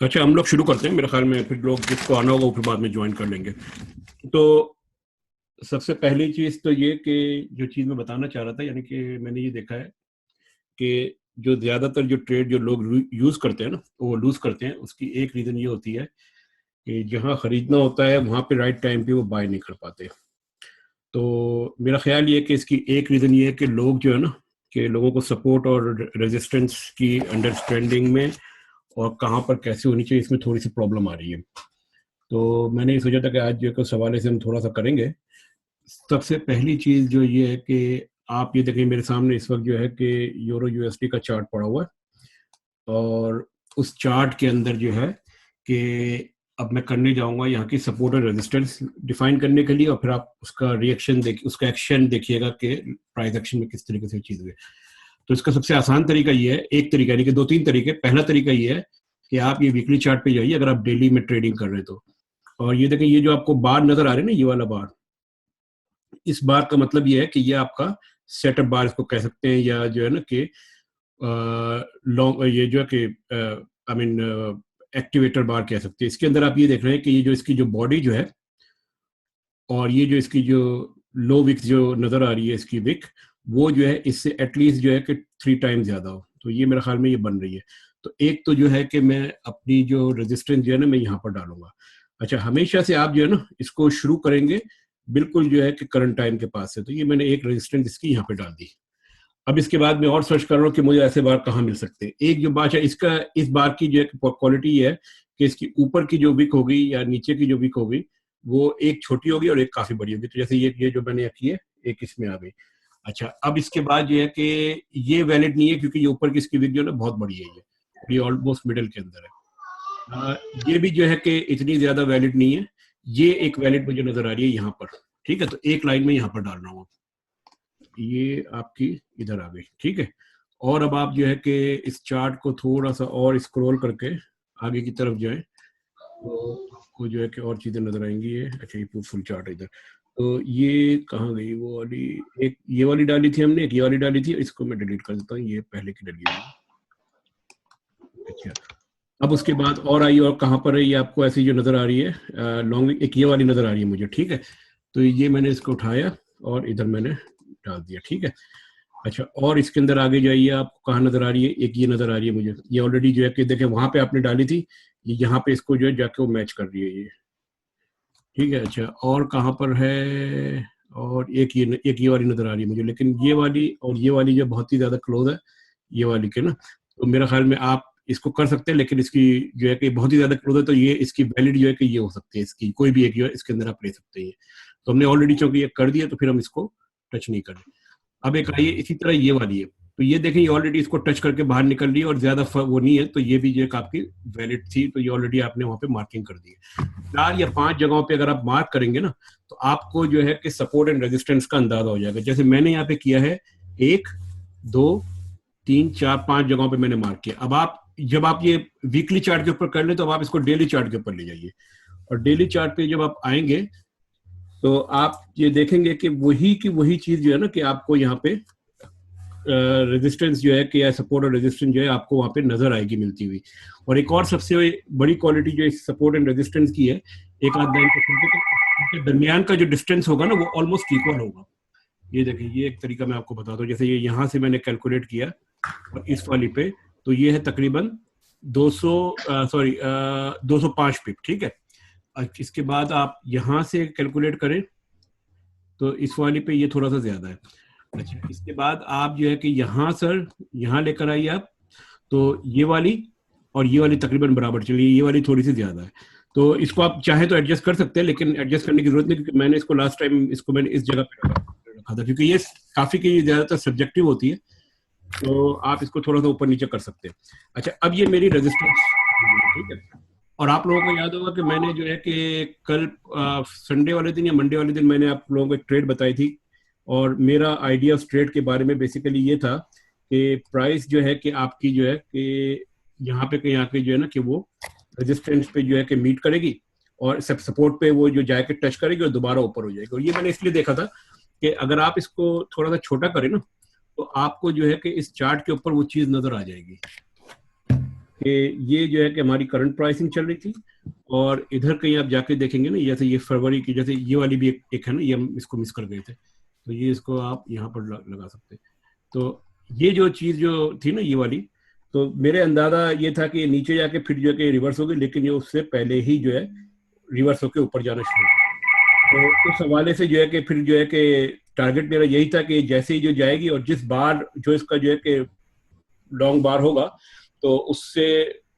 अच्छा, हम लोग शुरू करते हैं मेरे ख्याल में, फिर लोग जिसको आना होगा वो फिर बाद में ज्वाइन कर लेंगे। तो सबसे पहली चीज तो ये कि जो चीज मैं बताना चाह रहा था, यानी कि मैंने ये देखा है कि जो ज्यादातर जो ट्रेड जो लोग यूज करते हैं ना, वो लूज करते हैं। उसकी एक रीजन ये होती है कि जहां खरीदना होता है वहां पे राइट टाइम पे वो बाय नहीं कर पाते। तो मेरा ख्याल ये है कि इसकी एक रीजन ये है कि लोग जो है ना, कि लोगों को सपोर्ट और रेजिस्टेंस की अंडरस्टैंडिंग में और कहाँ पर कैसे होनी चाहिए, इसमें थोड़ी सी प्रॉब्लम आ रही है। तो मैंने ये सोचा था कि आज जो कुछ सवाल से हम थोड़ा सा करेंगे। सबसे पहली चीज जो ये है कि आप ये देखें मेरे सामने इस वक्त जो है कि यूरो यूएसडी का चार्ट पड़ा हुआ है, और उस चार्ट के अंदर जो है कि अब मैं करने जाऊंगा यहाँ की सपोर्ट और रेजिस्टेंस डिफाइन करने के लिए, और फिर आप उसका रिएक्शन देखिए, उसका एक्शन देखिएगा कि प्राइस एक्शन में किस तरीके से चीज हुई। तो इसका सबसे आसान तरीका ये है, एक तरीका यानी कि दो तीन तरीके। पहला तरीका ये है कि आप ये वीकली चार्ट पे जाइए अगर आप डेली में ट्रेडिंग कर रहे हैं तो। और ये देखें, ये जो आपको बार नजर आ रहे हैं ना, ये वाला बार, इस बार का मतलब ये है कि ये आपका सेटअप बार इसको कह सकते हैं, या जो है ना कि लॉन्ग, ये जो है कि आई मीन एक्टिवेटर बार कह सकते हैं। इसके अंदर आप ये देख रहे हैं कि ये जो इसकी जो बॉडी जो है, और ये जो इसकी जो लो विक जो नजर आ रही है, इसकी विक, वो जो है इससे एटलीस्ट जो है कि 3 टाइम्स ज्यादा हो। तो ये मेरे ख्याल में ये बन रही है। तो एक तो जो है कि मैं अपनी जो रेजिस्टेंस जो है ना, मैं यहाँ पर डालूंगा। अच्छा, हमेशा से आप जो है ना इसको शुरू करेंगे बिल्कुल जो है कि करंट टाइम के पास से। तो ये मैंने एक रेजिस्टेंस इसकी यहाँ पे डाल दी। अब इसके बाद मैं और सर्च कर रहा हूँ कि मुझे ऐसे बार कहाँ मिल सकते हैं। एक जो बात है इसका, इस बार की जो है क्वालिटी ये है कि इसकी ऊपर की जो विक होगी या नीचे की जो विक होगी, वो एक छोटी होगी और एक काफी बड़ी होगी। तो जैसे ये जो मैंने की है, एक इसमें आ गई। अच्छा, अब इसके बाद ये है कि ये वैलिड नहीं है क्योंकि ये ऊपर की इसकी विक जो है ना बहुत बड़ी है, ये ऑलमोस्ट मिडिल के अंदर है। ये भी जो है कि इतनी ज्यादा वैलिड नहीं है। ये एक वैलिड मुझे नजर आ रही है यहाँ पर। ठीक है, तो एक लाइन में यहाँ पर डाल रहा हूँ। ये आपकी इधर आ गई। ठीक है, और अब आप जो है कि इस चार्ट को थोड़ा सा और स्क्रॉल करके आगे की तरफ जाए तो आपको जो है कि और चीजें नजर आएंगी। ये अच्छा, ये फुल चार्ट है इधर। तो ये कहाँ गई वो वाली, एक ये वाली डाली थी हमने, एक ये वाली डाली थी, इसको मैं डिलीट कर देता हूँ, ये पहले की डली हुई है। अच्छा, अब उसके बाद और आई, और कहाँ पर है ये आपको ऐसी जो नजर आ रही है लॉन्ग, एक ये वाली नजर आ रही है मुझे। ठीक है, तो ये मैंने इसको उठाया और इधर मैंने डाल दिया। ठीक है, अच्छा, और इसके अंदर आगे जाइए, आपको कहाँ नजर आ रही है, एक ये नजर आ रही है मुझे, ये ऑलरेडी जो है कि देखें वहां पे आपने डाली थी, ये यहाँ पे इसको जो है जाके वो मैच कर रही है ये। ठीक है, अच्छा, और कहाँ पर है, और एक ये वाली नजर आ रही है मुझे, लेकिन ये वाली और ये वाली जो बहुत ही ज्यादा क्लोज है ये वाली के ना। तो मेरा ख्याल में आप इसको कर सकते हैं, लेकिन इसकी जो है कि बहुत ही ज्यादा क्लोज है, तो ये इसकी वैलिड जो है कि ये हो सकती है, इसकी कोई भी एक जो है इसके अंदर आप ले सकते हैं। तो हमने ऑलरेडी चूंकि ये कर दिया तो फिर हम इसको टच नहीं करें। अब एक आइए इसी तरह ये वाली है, तो ये देखें ये ऑलरेडी इसको टच करके बाहर निकल रही है और ज्यादा वो नहीं है, तो ये भी जो है आपकी वैलिड थी, तो ये ऑलरेडी आपने वहां पे मार्किंग कर दी है। 4 या 5 जगहों पे अगर आप मार्क करेंगे ना, तो आपको जो है कि सपोर्ट एंड रेजिस्टेंस का अंदाजा हो जाएगा। जैसे मैंने यहाँ पे किया है, 1, 2, 3, 4, 5 जगहों पे मैंने मार्क किया। अब आप जब आप ये वीकली चार्ट के ऊपर कर ले, तो अब आप इसको डेली चार्ट के ऊपर ले जाइए, और डेली चार्ट पे जब आप आएंगे तो आप ये देखेंगे कि वही चीज जो है ना कि आपको यहाँ पे रेजिस्टेंस जो है कि या सपोर्ट और रेजिस्टेंस जो है आपको वहां पे नजर आएगी मिलती हुई। और एक और सबसे बड़ी क्वालिटी जो इस सपोर्ट एंड रेजिस्टेंस की है, एक आध लाइन के दरमियान का जो डिस्टेंस होगा ना, वो ऑलमोस्ट इक्वल होगा। ये देखिए, ये एक तरीका मैं आपको बता दूं, जैसे ये यहाँ से मैंने कैलकुलेट किया और इस वाली पे, तो ये है तकरीबन 205 पिप। ठीक है, इसके बाद आप यहाँ से कैलकुलेट करें तो इस वाली पे ये थोड़ा सा ज्यादा है। अच्छा, इसके बाद आप जो है कि यहाँ सर, यहाँ लेकर आइए आप, तो ये वाली और ये वाली तकरीबन बराबर चलिए, ये वाली थोड़ी सी ज्यादा है। तो इसको आप चाहे तो एडजस्ट कर सकते हैं, लेकिन एडजस्ट करने की जरूरत नहीं, क्योंकि मैंने इसको लास्ट टाइम इसको मैंने इस जगह पे रखा था, क्योंकि ये काफी की ज्यादातर सब्जेक्टिव होती है, तो आप इसको थोड़ा सा ऊपर नीचे कर सकते हैं। अच्छा, अब ये मेरी रेजिस्टेंस, ठीक है। और आप लोगों को याद होगा कि मैंने जो है कि कल संडे वाले दिन या मंडे वाले दिन मैंने आप लोगों को एक ट्रेड बताई थी, और मेरा आइडिया ऑफ ट्रेड के बारे में बेसिकली ये था कि प्राइस जो है कि आपकी जो है कि यहाँ पे कहीं आके जो है ना कि वो रेजिस्टेंस पे जो है कि मीट करेगी, और सब सपोर्ट पे वो जो जाके टच करेगी और दोबारा ऊपर हो जाएगी। और ये मैंने इसलिए देखा था कि अगर आप इसको थोड़ा सा छोटा करें ना, तो आपको जो है कि इस चार्ट के ऊपर वो चीज नजर आ जाएगी। कि ये जो है कि हमारी करंट प्राइसिंग चल रही थी, और इधर कहीं आप जाके देखेंगे ना, जैसे ये फरवरी की, जैसे ये वाली भी एक है ना, ये हम इसको मिस कर गए थे, तो ये इसको आप यहाँ पर लगा सकते हैं। तो ये जो चीज़ जो थी ना ये वाली, तो मेरे अंदाजा ये था कि नीचे जाके फिर जो है कि रिवर्स होगी, लेकिन ये उससे पहले ही जो है रिवर्स होकर ऊपर जाना शुरू हुआ। तो उस हवाले से जो है कि फिर जो है कि टारगेट मेरा यही था कि जैसे ही जो जाएगी, और जिस बार जो इसका जो है कि लॉन्ग बार होगा, तो उससे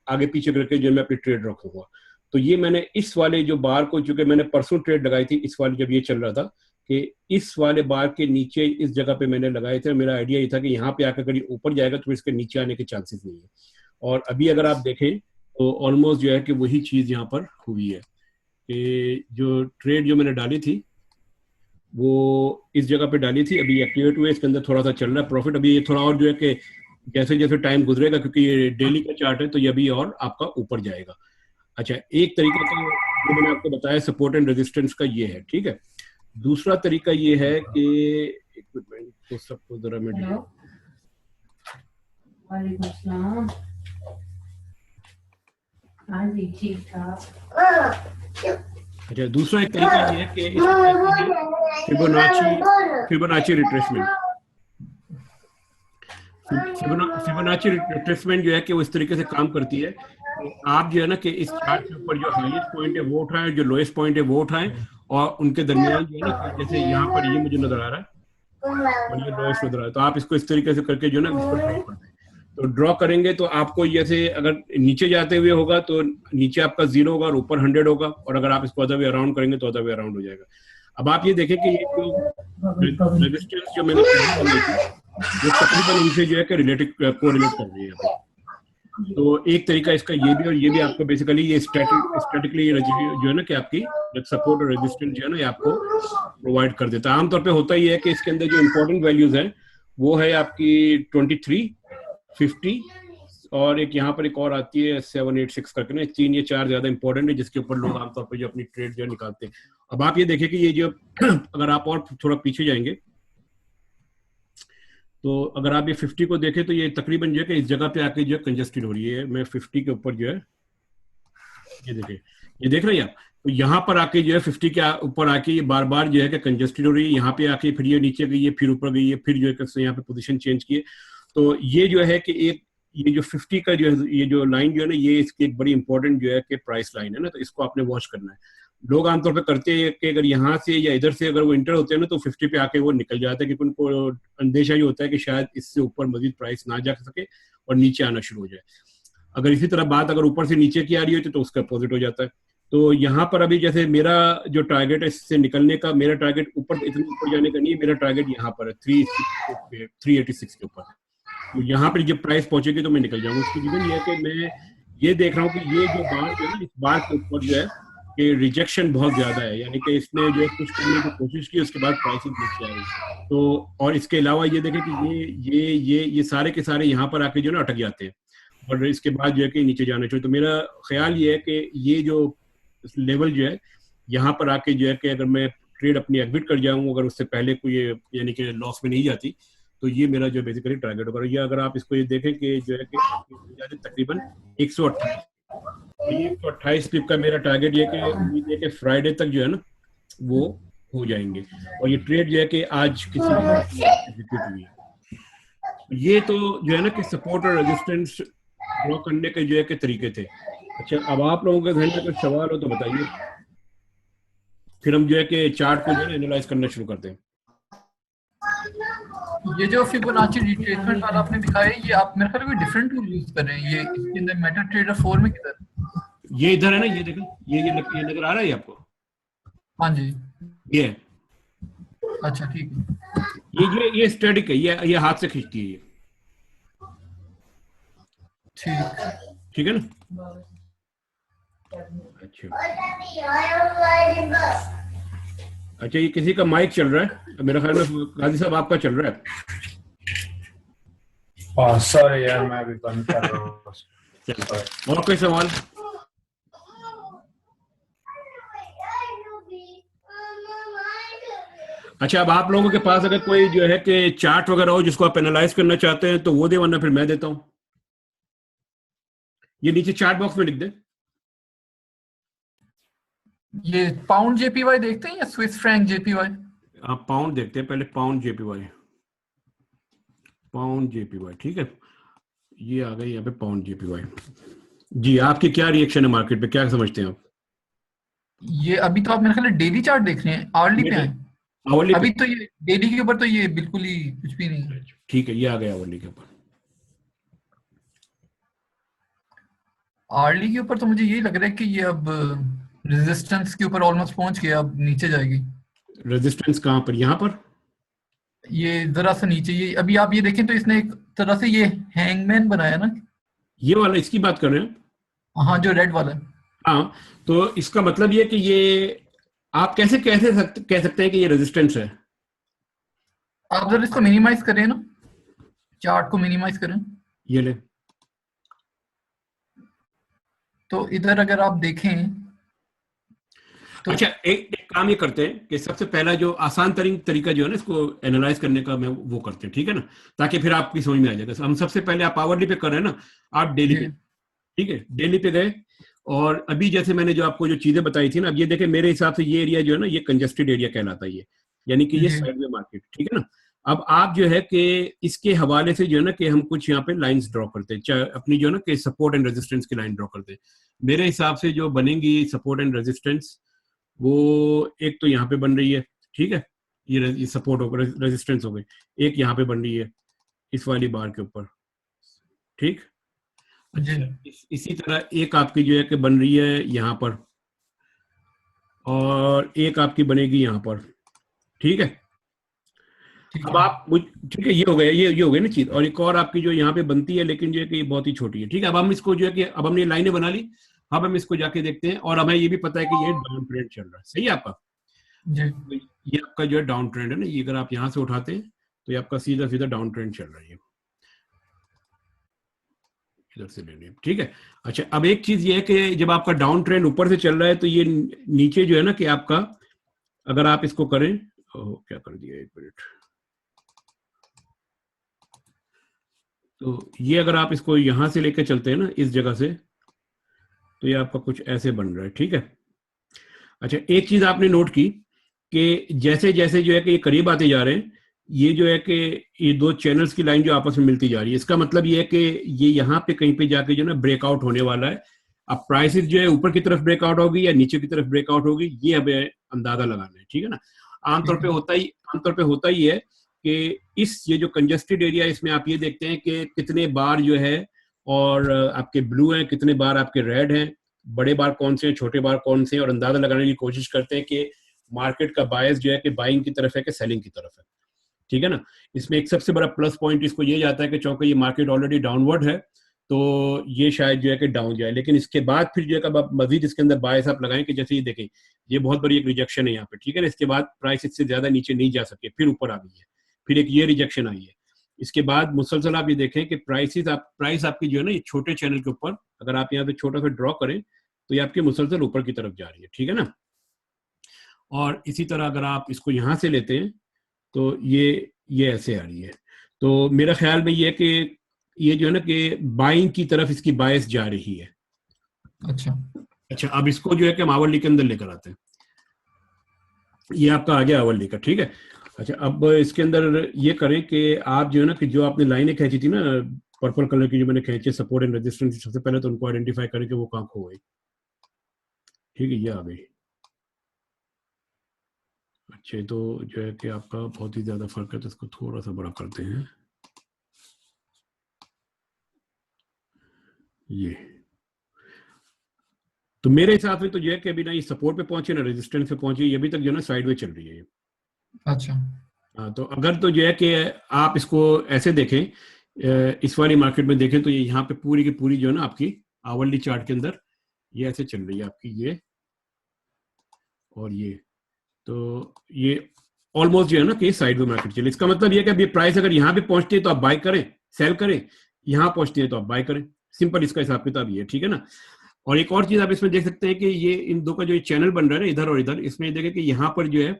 आगे पीछे करके जो मैं अपनी ट्रेड रखूंगा। तो ये मैंने इस वाले जो बार को, चूंकि मैंने परसों ट्रेड लगाई थी इस वाले, जब ये चल रहा था कि इस वाले बार के नीचे इस जगह पे मैंने लगाए थे, मेरा आइडिया ये था कि यहाँ पे आकर अगर ये ऊपर जाएगा तो इसके नीचे आने के चांसेस नहीं है। और अभी अगर आप देखें तो ऑलमोस्ट जो है कि वही चीज यहाँ पर हुई है कि जो ट्रेड जो मैंने डाली थी वो इस जगह पे डाली थी, अभी एक्टिवेट हुए, इसके अंदर थोड़ा सा चल रहा है प्रॉफिट। अभी ये थोड़ा और जो है कि जैसे जैसे टाइम गुजरेगा, क्योंकि ये डेली का चार्ट है, तो ये अभी और आपका ऊपर जाएगा। अच्छा, एक तरीका तो जो मैंने आपको बताया सपोर्ट एंड रेजिस्टेंस का ये है, ठीक है। दूसरा तरीका ये है कि एक मिनट तो सबको जरा मैं अच्छा, दूसरा एक तरीका ये है कि फिबोनाची रिट्रेसमेंट। फिबोनाची रिट्रेसमेंट जो है कि वो इस तरीके से काम करती है, तो आप जो है ना कि इस चार्ट के ऊपर जो हाईएस्ट पॉइंट है वो उठाएं, जो लोएस्ट पॉइंट है वो उठाएं, और उनके दरमियान जो है ना, जैसे यहाँ पर ये मुझे नजर आ रहा है और ये लोएस्ट नजर आ रहा है, तो आप इसको इस तरीके से करके जो है ना इसको ड्रॉ कर दें। तो ड्रॉ करेंगे तो आपको जैसे अगर नीचे जाते हुए होगा तो नीचे आपका 0 होगा और ऊपर 100 होगा, और अगर आप इसको अदर वे अराउंड करेंगे तो अदर वे अराउंड हो जाएगा। अब आप ये देखें कि ये जो रेजिस्टेंस जो मैंने वो तकरीबन इनसे जो है कि रिलेटिव कोरिलेट कर रही है। तो एक तरीका इसका ये भी, और ये भी आपको बेसिकली ये स्टैटिकली जो है ना कि आपकी सपोर्ट और रेजिस्टेंस जो है ना ये आपको प्रोवाइड कर देता है। आमतौर पे होता ही है कि इसके अंदर जो इंपॉर्टेंट वैल्यूज हैं वो है आपकी 23, 50, और एक यहाँ पर एक और आती है 786 करके ना, 3 ये 4 ज्यादा इंपॉर्टेंट है जिसके ऊपर लोग आमतौर पर जो अपनी ट्रेड जो निकालते हैं। अब आप ये देखें कि ये जो अगर आप और थोड़ा पीछे जाएंगे तो अगर आप ये 50 को देखें तो ये तकरीबन जो है कि इस जगह पे आके जो है कंजेस्टेड हो रही है। मैं 50 के ऊपर जो है ये देखें, ये देख रहे हैं आप, तो यहाँ पर आके जो है 50 के ऊपर आके ये बार बार जो है कि कंजेस्टेड हो रही है। यहाँ पे आके फिर ये नीचे गई है, फिर ऊपर गई है, फिर जो है यहाँ पे पोजीशन चेंज की है। तो ये जो है कि एक ये जो 50 का जो है ये जो लाइन जो है ना ये इसकी एक बड़ी इंपॉर्टेंट जो है कि प्राइस लाइन है ना, तो इसको आपने वॉच करना है। लोग आमतौर पर करते हैं कि अगर यहाँ से या इधर से अगर वो इंटर होते हैं ना तो 50 पे आके वो निकल जाते हैं, क्योंकि उनको अंदेशा ये होता है कि शायद इससे ऊपर मजीद प्राइस ना जा सके और नीचे आना शुरू हो जाए। अगर इसी तरह बात अगर ऊपर से नीचे की आ रही होती तो उसका अपोजिट हो जाता है। तो यहाँ पर अभी जैसे मेरा जो टारगेट है इससे निकलने का, मेरा टारगेट ऊपर इतना ऊपर जाने का नहीं है, मेरा टारगेट यहाँ पर है 386 के ऊपर। तो यहाँ पर जब प्राइस पहुंचेगी तो मैं निकल जाऊंगा। उसकी रीजन ये है कि मैं ये देख रहा हूँ कि ये जो बार जो है ना इस बार के ऊपर जो है कि रिजेक्शन बहुत ज्यादा है, यानी कि इसने जो है कुछ करने की कोशिश की उसके बाद प्राइसिंग नीचे आ गई। तो और इसके अलावा ये देखें कि ये सारे के सारे यहाँ पर आके जो ना अटक जाते हैं और इसके बाद जो है कि नीचे जाना चाहिए। तो मेरा ख्याल ये है कि ये जो लेवल जो है यहाँ पर आके जो है कि अगर मैं ट्रेड अपनी एग्जिट कर जाऊँ अगर उससे पहले कोई यानी कि लॉस में नहीं जाती, तो ये मेरा जो बेसिकली टारगेट होगा। ये अगर आप इसको ये देखें कि जो है कि तकरीबन 128, तो ये 128 पिप का मेरा टारगेट ये कि उम्मीद है कि फ्राइडे तक जो है ना वो हो जाएंगे, और ये ट्रेड जो है कि आज किसी एग्जीक्यूट हुई है। ये तो जो है ना कि सपोर्ट और रेजिस्टेंस ड्रॉ करने के जो है कि तरीके थे। अच्छा, अब आप लोगों के ध्यान में कुछ सवाल हो तो बताइए, फिर हम जो है कि चार्ट को जो है एनालाइज करना शुरू करते हैं। ये जो फिबोनाची रिट्रेसमेंट वाला आपने दिखाया है, ये आप मेरे ख्याल में डिफरेंट टूल यूज कर रहे हैं। ये इसके अंदर मेटा ट्रेडर 4 में किधर? ये इधर है ना, ये देखो, ये नजर आ रहा है आपको? हाँ जी, ये अच्छा ठीक है। ये स्टैटिक है, ये हाथ से खींचती है ये, ठीक है ना? अच्छा, ये किसी का माइक चल रहा है मेरा ख्याल में, गाजी साहब आपका चल रहा है। सॉरी यार, मैं अभी बंद कर रहा हूँ। और कोई सवाल? अच्छा, अब आप लोगों के पास अगर कोई जो है कि चार्ट वगैरह हो जिसको आप एनालाइज करना चाहते हैं तो वो दे, वरना फिर मैं देता हूँ। ये नीचे चार्ट बॉक्स में लिख दे। ये पाउंड जेपीवाई देखते हैं या स्विस फ्रैंक जेपीवाई? आप पाउंड देखते हैं पहले, पाउंड जेपीवाई, पाउंड जेपीवाई, ठीक है, ये आ गई यहाँ पे पाउंड जेपीवाई। जी, आपकी क्या रिएक्शन है मार्केट पे, क्या समझते हैं आप? ये अभी तो आप मेरे ख्याल है डेली चार्ट देख रहे हैं, आवरली पे आए? आवरली अभी पे, तो ये डेली के ऊपर तो ये बिल्कुल ही कुछ भी नहीं है। ठीक है, ये आ गया आवरली के ऊपर। आवरली के ऊपर तो मुझे ये लग रहा है कि ये अब रेजिस्टेंस के ऊपर ऑलमोस्ट पहुंच गया, अब नीचे जाएगी। रेजिस्टेंस कहाँ पर? यहाँ पर? ये जरा सा नीचे, ये अभी आप ये देखें तो इसने एक तरह से ये हैंगमैन बनाया ना। ये वाला, इसकी बात कर रहे हैं? हाँ, जो रेड वाला है। हाँ, तो इसका मतलब ये कि ये आप कैसे कैसे कह सकते हैं कि ये रेजिस्टेंस है? आप जरा इसको मिनिमाइज करें ना, चार्ट को मिनिमाइज करें। ये ले, तो इधर अगर आप देखें तो अच्छा, एक काम ये करते हैं कि सबसे पहला जो आसान तरीका जो है ना इसको एनालाइज करने का, मैं वो करते हैं, ठीक है ना, ताकि फिर आपकी समझ में आ जाएगा। हम सबसे पहले, आप आवरली पे कर रहे हैं ना, आप डेली पे, ठीक है, डेली पे गए, और अभी जैसे मैंने जो आपको जो चीजें बताई थी ना, अब ये देखें, मेरे हिसाब से ये एरिया जो है ना, ये कंजेस्टेड एरिया कहलाता है, ये यानी कि ये साइडवे मार्केट, ठीक है ना। अब आप जो है कि इसके हवाले से जो है ना कि हम कुछ यहाँ पे लाइंस ड्रॉ करते हैं, अपनी जो है ना कि सपोर्ट एंड रेजिस्टेंस की लाइन ड्रॉ करते हैं। मेरे हिसाब से जो बनेगी सपोर्ट एंड रेजिस्टेंस, वो एक तो यहाँ पे बन रही है, ठीक है, ये सपोर्ट हो गई, रेजिस्टेंस हो गई, एक यहाँ पे बन रही है इस वाली बार के ऊपर, ठीक। अच्छा, इसी तरह एक आपकी जो है कि बन रही है यहाँ पर, और एक आपकी बनेगी यहाँ पर, ठीक है। अब आप, ठीक है, ये हो गया, ये हो गई ना चीज, और एक और आपकी जो यहाँ पे बनती है, लेकिन जो है कि ये बहुत ही छोटी है, ठीक है। अब हम इसको जो है कि अब हमने लाइनें बना ली, अब हम इसको जाके देखते हैं, और हमें ये भी पता है कि ये डाउन ट्रेंड चल रहा है, सही है आपका जी। ये आपका जो है डाउन ट्रेंड है ना, ये अगर आप यहाँ से उठाते हैं तो ये आपका सीधा सीधा डाउन ट्रेंड चल रहा है, इधर से ले लें, ठीक है। अच्छा, अब एक चीज ये है कि जब आपका डाउन ट्रेंड ऊपर से चल रहा है तो ये नीचे जो है ना कि आपका, अगर आप इसको करें, क्या कर दिया, एक मिनट, तो ये अगर आप इसको यहां से लेकर चलते हैं ना, इस जगह से, तो ये आपका कुछ ऐसे बन रहा है, ठीक है। अच्छा, एक चीज आपने नोट की कि जैसे जैसे जो है कि ये करीब आते जा रहे हैं, ये जो है कि ये दो चैनल्स की लाइन जो आपस में मिलती जा रही है, इसका मतलब ये है कि ये यहाँ पे कहीं पे जाके जो है ना ब्रेकआउट होने वाला है। अब प्राइसेस जो है ऊपर की तरफ ब्रेकआउट होगी या नीचे की तरफ ब्रेकआउट होगी, ये हमें अंदाजा लगाना है, ठीक है ना। आमतौर पे होता ही है कि ये जो कंजेस्टेड एरिया, इसमें आप ये देखते हैं कि कितने बार जो है, और आपके ब्लू हैं, कितने बार आपके रेड हैं, बड़े बार कौन से हैं, छोटे बार कौन से हैं, और अंदाजा लगाने की कोशिश करते हैं कि मार्केट का बायस जो है कि बाइंग की तरफ है कि सेलिंग की तरफ है, ठीक है ना। इसमें एक सबसे बड़ा प्लस पॉइंट इसको ये जाता है कि चूंकि ये मार्केट ऑलरेडी डाउनवर्ड है, तो ये शायद जो है कि डाउन जाए, लेकिन इसके बाद फिर जो है कि मजीद इसके अंदर बायस आप लगाएं कि जैसे ये देखें, ये बहुत बड़ी एक रिजेक्शन है यहाँ पे, ठीक है ना। इसके बाद प्राइस इससे ज्यादा नीचे नहीं जा सके, फिर ऊपर आ गई है, फिर एक ये रिजेक्शन आई है। इसके बाद मुसलसल आप ये देखें कि प्राइस आपकी जो है ना, ये छोटे चैनल के ऊपर, अगर आप यहाँ पे छोटा सा ड्रॉ करें तो ये आपके मुसलसल ऊपर की तरफ जा रही है, ठीक है ना। और इसी तरह अगर आप इसको यहाँ से लेते हैं तो ये ऐसे आ रही है। तो मेरा ख्याल में ये है कि ये जो है ना कि बाइंग की तरफ इसकी बायस जा रही है। अच्छा, अब इसको जो है कि हम आवरली के अंदर लेकर आते हैं, ये आपका आ गया आवरली का, ठीक है। अच्छा, अब इसके अंदर ये करें कि आप जो है ना कि जो आपने लाइनें खींची थी ना, पर्पल कलर की जो मैंने खींची सपोर्ट एंड रेजिस्टेंस, सबसे पहले तो उनको आइडेंटिफाई करें कि वो कहाँ खो गई, ठीक है, ये आ गई। अच्छा, तो जो है कि आपका बहुत ही ज्यादा फर्क है, तो इसको थोड़ा सा बड़ा करते हैं, ये। तो मेरे हिसाब से तो जो है कि अभी ना ये सपोर्ट पे पहुंचे ना रेजिस्टेंस पे पहुंचे, ये अभी तक जो है ना साइडवे चल रही है। अच्छा, हाँ, तो अगर तो जो है कि आप इसको ऐसे देखें, इस वाली मार्केट में देखें, तो ये यहाँ पे पूरी की पूरी जो है ना आपकी आवरली चार्ट के अंदर ये ऐसे चल रही है आपकी, ये और ये, तो ये ऑलमोस्ट जो है ना कि साइड में मार्केट चले। इसका मतलब ये कि अभी प्राइस अगर यहाँ पे पहुंचती है तो आप बाय करें, सेल करें, यहाँ पहुंचती है तो आप बाय करें, सिंपल इसका हिसाब किताब ये, ठीक है ना। और एक और चीज आप इसमें देख सकते हैं कि ये इन दो का जो चैनल बन रहा है ना, इधर और इधर, इसमें देखें कि यहाँ पर जो है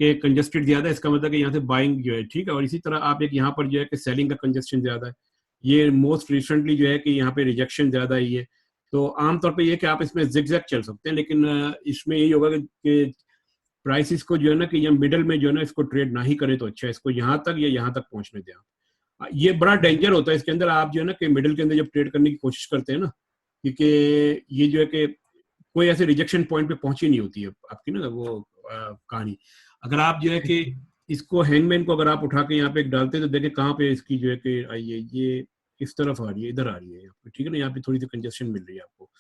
कि कंजेस्टेड ज्यादा है, इसका मतलब कि यहाँ से बाइंग जो है, ठीक है। और इसी तरह आप एक यहाँ पर जो है कि सेलिंग का कंजेस्शन ज्यादा है, ये मोस्ट रिसेंटली जो है कि यहाँ पे रिजेक्शन ज्यादा है, तो आमतौर पे ये कि आप इसमें जिगजैग चल सकते हैं, लेकिन इसमें यही होगा कि प्राइसेस को जो है ना कि ये मिडल में जो है ना इसको ट्रेड ना ही करें तो अच्छा है, इसको यहाँ तक या यहाँ तक पहुंचने दें आप। ये बड़ा डेंजर होता है इसके अंदर, आप जो है ना कि मिडल के अंदर जब ट्रेड करने की कोशिश करते हैं ना, क्योंकि ये जो है कि कोई ऐसे रिजेक्शन पॉइंट पे पहुंची नहीं होती है आपकी ना वो कहानी। अगर आप जो है कि इसको हैंगमैन को अगर आप उठा के यहाँ पे डालते हैं तो देखें कहाँ पे इसकी जो है कि आई है, ये इस तरफ आ रही है, इधर आ रही है यहाँ पे, ठीक है ना, यहाँ पे थोड़ी सी कंजेशन मिल रही है आपको,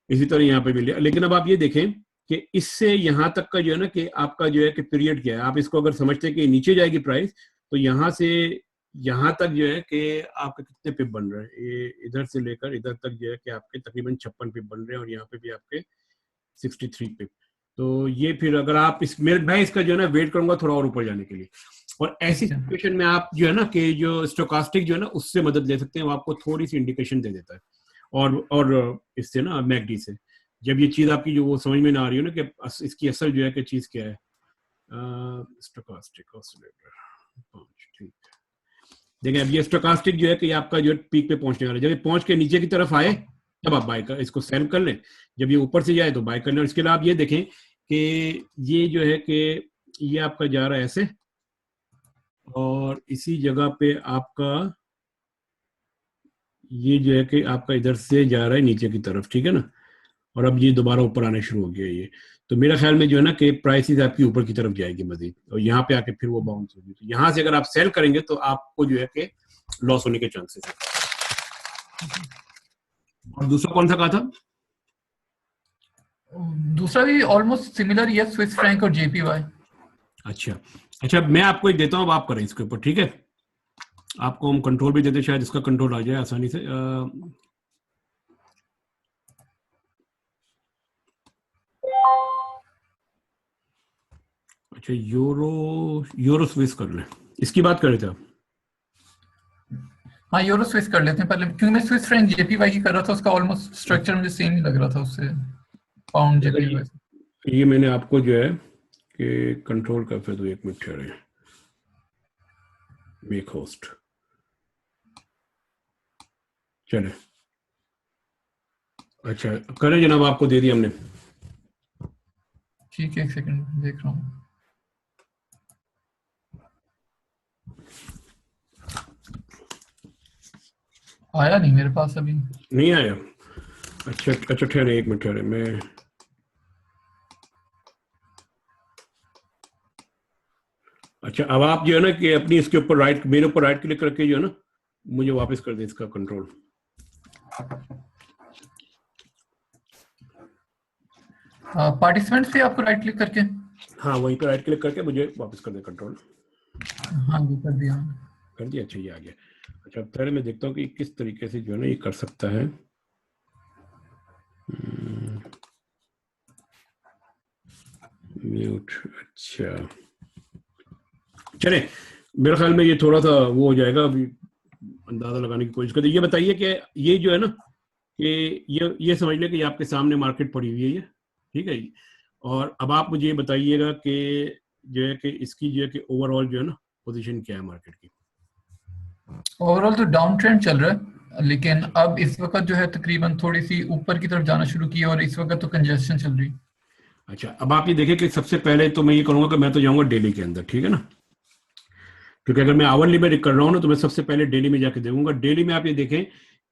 इसी तरह यहाँ पे मिल रही है। लेकिन अब आप ये देखें कि इससे यहाँ तक का जो है ना कि आपका जो है कि पीरियड क्या है, आप इसको अगर समझते हैं कि नीचे जाएगी प्राइस, तो यहाँ से यहाँ तक जो है कि आपके कितने पिप बन रहे हैं, ये इधर से लेकर इधर तक जो है कि आपके तकरीबन 56 पिप बन रहे हैं, और यहाँ पे भी आपके 63 पिप। तो ये फिर अगर आप मैं इसका जो है ना वेट करूंगा थोड़ा और ऊपर जाने के लिए, और ऐसी सिचुएशन में आप जो है ना कि जो स्टोकास्टिक जो है ना उससे मदद ले सकते हैं, वो आपको थोड़ी सी इंडिकेशन दे देता है, और इससे ना मैकडी से जब ये चीज आपकी जो वो समझ में ना आ रही हो ना कि इसकी असल जो है कि चीज क्या है, स्टोकास्टिक ऑसिलेटर, ठीक। देखिए अब ये स्टोकास्टिक जो है कि आपका जो पीक पे पहुंचने वाला है, जब ये पहुंच के नीचे की तरफ आए तब आप बाय कर इसको सेल कर लें, जब ये ऊपर से जाए तो बाय कर लें। और इसके लिए आप ये देखें कि ये जो है कि ये आपका जा रहा है ऐसे, और इसी जगह पे आपका ये जो है कि आपका इधर से जा रहा है नीचे की तरफ, ठीक है ना, और अब ये दोबारा ऊपर आना शुरू हो गया ये। तो मेरा ख्याल में जो है ना कि प्राइसेस आपकी ऊपर की तरफ जाएगी मजीद, और यहाँ पे आके फिर वो बाउंस होगी। तो यहाँ से अगर आप सेल करेंगे तो आपको जो है कि लॉस होने के चांसेस है। और दूसरा कौन सा कहा था? दूसरा भी ऑलमोस्ट सिमिलर ही है, स्विस फ्रैंक और जेपीवाई। अच्छा मैं आपको एक देता हूँ, अब आप करें इसके ऊपर, ठीक है। आपको हम कंट्रोल भी देते, शायद इसका कंट्रोल आ जाए आसानी से। अच्छा यूरो स्विस कर लें, इसकी बात कर रहे थे आप? हाँ यूरो स्विस कर लेते हैं पहले, क्योंकि मैं स्विस फ्रैंक जेपीवाई की कर रहा था, उसका ऑलमोस्ट स्ट्रक्चर मुझे सेम ही लग रहा था उससे, पाउंड जेपीवाई। ये मैंने आपको जो है कि कंट्रोल कर, फिर तो 1 मिनट ठहरे, मेक होस्ट, चले। अच्छा करें जनाब, आपको दे दिया हमने। ठीक है, एक सेकंड देख रहा हूँ। आया नहीं मेरे पास अभी, नहीं आया? अच्छा ठहरे 1 मिनट ठहरे, मैं अच्छा अब आप जो है ना कि अपनी इसके ऊपर राइट, मेरे ऊपर राइट क्लिक करके जो है ना मुझे वापस कर दें इसका कंट्रोल। पार्टिसिपेंट से आपको राइट क्लिक करके, हाँ वहीं पे राइट क्लिक करके मुझे वापस कर दे कंट्रोल। हाँ जी कर दिया। कर दिया, अच्छा ये आ गया। अच्छा अब पहले मैं देखता हूँ कि किस तरीके से जो है ना ये कर सकता है। म्यूट, अच्छा चले, मेरे ख्याल में ये थोड़ा सा वो हो जाएगा, अभी अंदाजा लगाने की कोशिश करते। ये बताइए कि ये जो है ना कि ये समझ ले कि आपके सामने मार्केट पड़ी हुई है ये, ठीक है। और अब आप मुझे ये बताइएगा कि जो है कि इसकी जो है कि ओवरऑल जो है ना पोजीशन क्या है मार्केट की? ओवरऑल तो डाउन ट्रेंड चल रहा है, लेकिन अब इस वक्त जो है तकरीबन थोड़ी सी ऊपर की तरफ जाना शुरू की है, और इस वक्त तो कंजेशन चल रही है। अच्छा अब आप ये देखिए कि सबसे पहले तो मैं ये करूंगा कि मैं तो जाऊंगा डेली के अंदर, ठीक है ना, क्योंकि अगर मैं आवरली में कर रहा हूँ ना तो मैं सबसे पहले डेली में जाके देखूंगा। डेली में आप ये देखें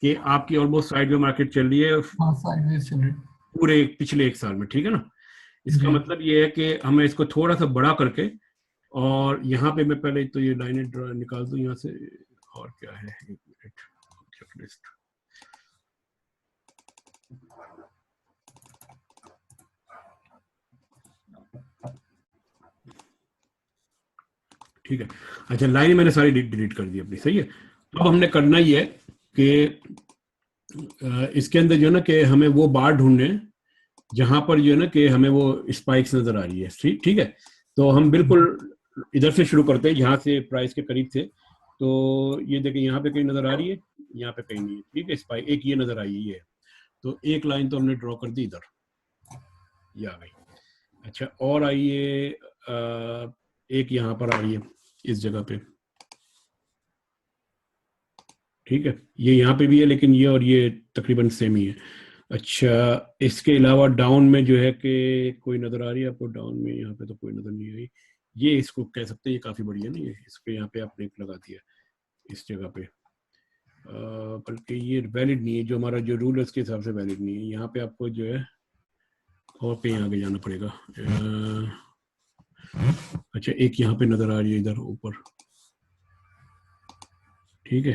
कि आपकी ऑलमोस्ट साइड में मार्केट चल रही है हाँ साइडवेज चल रही है पूरे पिछले 1 साल में, ठीक है ना। इसका मतलब ये है कि हमें इसको थोड़ा सा बड़ा करके, और यहाँ पे मैं पहले तो ये लाइनें निकाल दूं यहाँ से, और क्या है, 1 मिनट, चेकलिस्ट, ठीक है। अच्छा लाइन मैंने सारी डिलीट कर दी अपनी, सही है। तो अब हमने करना ही है कि इसके अंदर जो है ना कि हमें वो बार ढूंढने जहां पर जो है ना कि हमें वो स्पाइक्स नजर आ रही है, ठीक है। तो हम बिल्कुल इधर से शुरू करते हैं, यहाँ से प्राइस के करीब थे। तो ये देखिए यहाँ पे कहीं नजर आ रही है, यहाँ पे कहीं नहीं है, ठीक है। स्पाइक एक ये नजर आई है, ये तो एक लाइन तो हमने ड्रॉ कर दी इधर, ये आ गई। अच्छा और आइए एक यहाँ पर आ रही है इस जगह पे, ठीक है। ये यहाँ पे भी है, लेकिन ये और ये तकरीबन सेम ही है। अच्छा, इसके अलावा डाउन में जो है कि कोई नजर आ रही है आपको? डाउन में यहाँ पे तो कोई नजर नहीं आई। ये इसको कह सकते हैं, ये काफी बढ़िया नहीं है, इस पे यहाँ पे आपने एक लगा दिया इस जगह पे। बल्कि ये वैलिड नहीं है, जो हमारा जो रूल है उसके हिसाब से वैलिड नहीं है। यहाँ पे आपको जो है और कहीं आगे जाना पड़ेगा। अच्छा, एक यहाँ पे नजर आ रही है इधर ऊपर, ठीक है।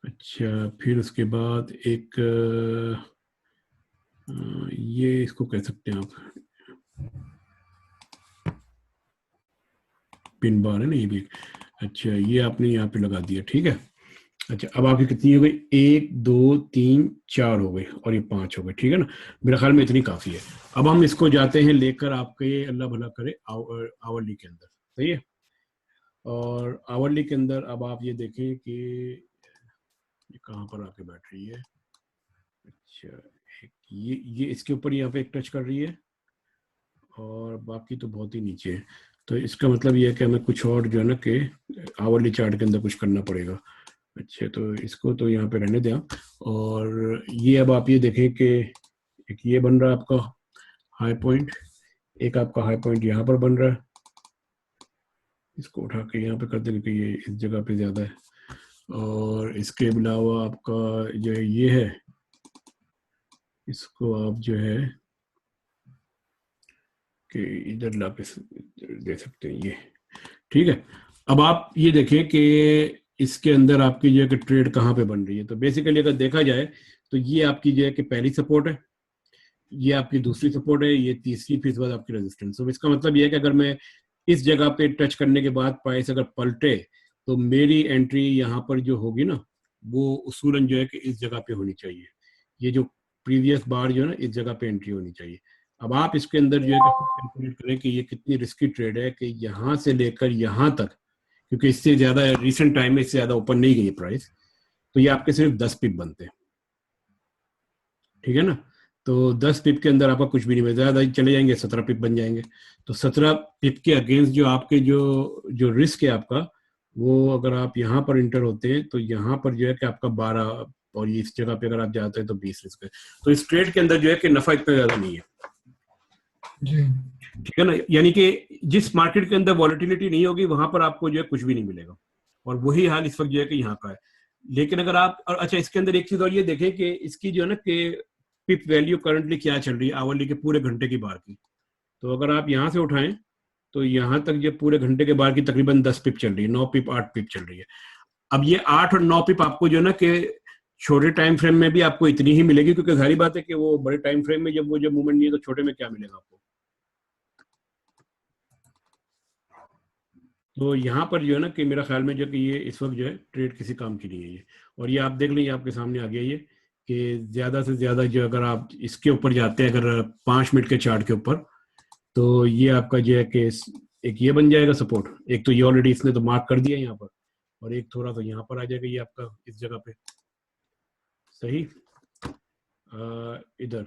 अच्छा, फिर उसके बाद एक ये इसको कह सकते हैं आप पिन बार है ना, ये भी। अच्छा, ये आपने यहाँ पे लगा दिया, ठीक है। अच्छा, अब आपकी कितनी हो गई? 1 2 3 4 हो गई और ये 5 हो गए, ठीक है ना। मेरे ख्याल में इतनी काफी है। अब हम इसको जाते हैं लेकर आपके, अल्लाह भला करे, आवरली के अंदर, सही है। और आवरली के अंदर अब आप ये देखें कि ये कहाँ पर आके बैठ रही है। अच्छा, ये इसके ऊपर यहाँ पे एक टच कर रही है और बाकी तो बहुत ही नीचे है। तो इसका मतलब ये है कि हमें कुछ और जो है ना कि आवरली चार्ट के अंदर कुछ करना पड़ेगा। अच्छा, तो इसको तो यहाँ पे रहने दें आप। और ये अब आप ये देखें कि एक ये बन रहा है आपका हाई पॉइंट, एक आपका हाई पॉइंट यहाँ पर बन रहा है। इसको उठा के यहाँ पे कर देंगे कि ये इस जगह पे ज्यादा है। और इसके अलावा आपका जो ये है, इसको आप जो है कि इधर ला के दे सकते हैं, ये ठीक है। अब आप ये देखें कि इसके अंदर आपकी जो है कि ट्रेड कहाँ पे बन रही है। तो बेसिकली अगर देखा जाए तो ये आपकी जो है कि पहली सपोर्ट है, ये आपकी दूसरी सपोर्ट है, ये तीसरी, फिर इसके बाद आपकी रेजिस्टेंस। तो इसका मतलब ये है कि अगर मैं इस जगह पे टच करने के बाद प्राइस अगर पलटे तो मेरी एंट्री यहाँ पर जो होगी ना, वो उसूलन जो है कि इस जगह पे होनी चाहिए। ये जो प्रीवियस बार जो है ना, इस जगह पे एंट्री होनी चाहिए। अब आप इसके अंदर जो है कैलकुलेट करें कि ये कितनी रिस्की ट्रेड है कि यहाँ से लेकर यहाँ तक, क्योंकि इससे ज्यादा रिसेंट टाइम में इससे ज्यादा ऊपर नहीं गई प्राइस, तो ये आपके सिर्फ 10 पिप बनते हैं, ठीक है ना। तो 10 पिप के अंदर आपका कुछ भी नहीं, ज्यादा चले जाएंगे 17 पिप बन जाएंगे। तो 17 पिप के अगेंस्ट जो आपके जो जो रिस्क है आपका, वो अगर आप यहाँ पर इंटर होते हैं तो यहाँ पर जो है कि आपका 12, और इस जगह पे अगर आप जाते हैं तो 20 रिस्क है। तो इस ट्रेड के अंदर जो है कि नफा इतना ज्यादा नहीं है जी, ठीक है ना। यानी कि जिस मार्केट के अंदर वॉलेटिलिटी नहीं होगी वहां पर आपको जो है कुछ भी नहीं मिलेगा, और वही हाल इस वक्त जो है कि यहाँ का है। लेकिन अगर आप, और अच्छा इसके अंदर एक चीज और ये देखें कि इसकी जो है ना कि पिप वैल्यू करंटली क्या चल रही है आवरली के पूरे घंटे की बार की। तो अगर आप यहाँ से उठाएं तो यहाँ तक जो पूरे घंटे के बार की तकरीबन 10 पिप चल रही है, 9 पिप 8 पिप चल रही है। अब ये 8 और 9 पिप आपको जो है ना कि छोटे टाइम फ्रेम में भी आपको इतनी ही मिलेगी, क्योंकि सारी बात है कि वो बड़े टाइम फ्रेम में जब वो जब मूवमेंट नहीं है तो छोटे में क्या मिलेगा आपको। तो यहाँ पर जो है ना कि मेरा ख्याल में जो कि ये इस वक्त जो है ट्रेड किसी काम की नहीं है ये। और ये आप देख लें, आपके सामने आ गया ये कि ज्यादा से ज्यादा जो अगर आप इसके ऊपर जाते हैं अगर 5 मिनट के चार्ट के ऊपर, तो ये आपका जो है कि एक ये बन जाएगा सपोर्ट, एक तो ये ऑलरेडी इसने तो मार्क कर दिया यहाँ पर, और एक थोड़ा सा यहाँ पर आ जाएगा ये आपका इस जगह पे, सही इधर।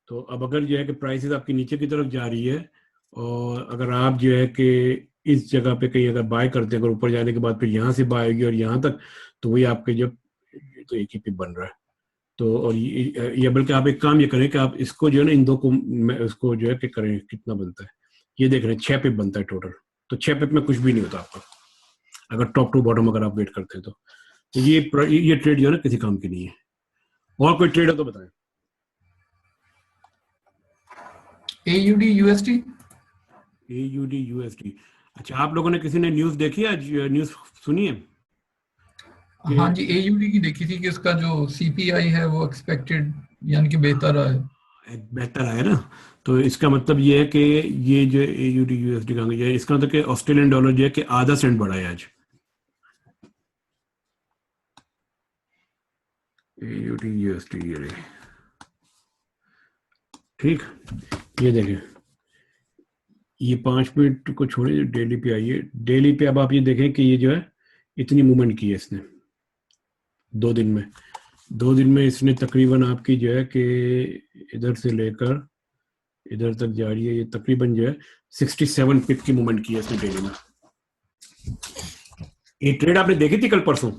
तो अब अगर जो है कि प्राइसेस आपकी नीचे की तरफ जा रही है, और अगर आप जो है कि इस जगह पे कहीं अगर बाय करते हैं, अगर ऊपर जाने के बाद फिर यहाँ से बाय होगी और यहाँ तक, तो वही आपके जब तो एक ही पिप बन रहा है। तो और ये बल्कि आप एक काम ये करें कि आप इसको जो है ना इन दो को इसको जो है कि करें कितना बनता है, ये देख रहे हैं 6 पिप बनता है टोटल। तो 6 पिप में कुछ भी नहीं होता आपका अगर टॉप टू बॉटम अगर आप वेट करते हैं तो ये ट्रेड जो है ना किसी काम की नहीं है। और कोई ट्रेड हो तो बताएं। AUD USD। AUD USD। अच्छा, आप लोगों ने किसी ने न्यूज देखी है आज, न्यूज सुनी है? हाँ जी, AUD की देखी थी कि उसका जो CPI है वो एक्सपेक्टेड यानी कि बेहतर है। बेहतर आया ना। तो इसका मतलब ये है कि ये जो AUD USD का है, इसका मतलब कि ऑस्ट्रेलियन डॉलर जो है कि आधा सेंट बढ़ा है आज। AUD USD ये ठीक, ये देखें, ये 5 मिनट को छोड़िए, डेली पे आइए। डेली पे अब आप ये देखें कि ये जो है इतनी मूवमेंट की है इसने 2 दिन में इसने तकरीबन आपकी जो है कि इधर से लेकर इधर तक जा रही है, ये तकरीबन जो है 67 पिप की मूवमेंट की है इसने डेली में। ये ट्रेड आपने देखी थी कल परसों?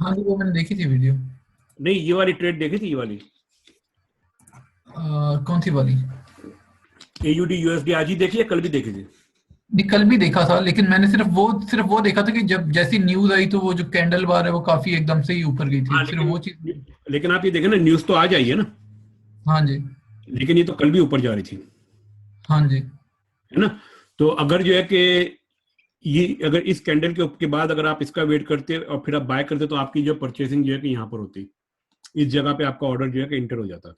हाँ जी, वो मैंने देखी थी वीडियो। नहीं, ये वाली ट्रेड देखी थी, ये वाली कौन सी वाली? AUD USD आज ही देखी या कल भी देखी थी? नहीं, कल भी देखा था, लेकिन मैंने सिर्फ वो देखा था कि जब जैसी न्यूज आई तो वो जो कैंडल बार है वो काफी एकदम से ही ऊपर गई हाँ, थी, सिर्फ वो चीज। लेकिन आप ये देखें ना, न्यूज तो आज आई है ना, हाँ जी, लेकिन ये तो कल भी ऊपर जा रही थी, हाँ जी, है ना। तो अगर जो है कि ये अगर इस कैंडल के बाद अगर आप इसका वेट करते और फिर आप बाय करते तो आपकी जो परचेसिंग जो है कि यहाँ पर होती, इस जगह पे आपका ऑर्डर जो है कि इंटर हो जाता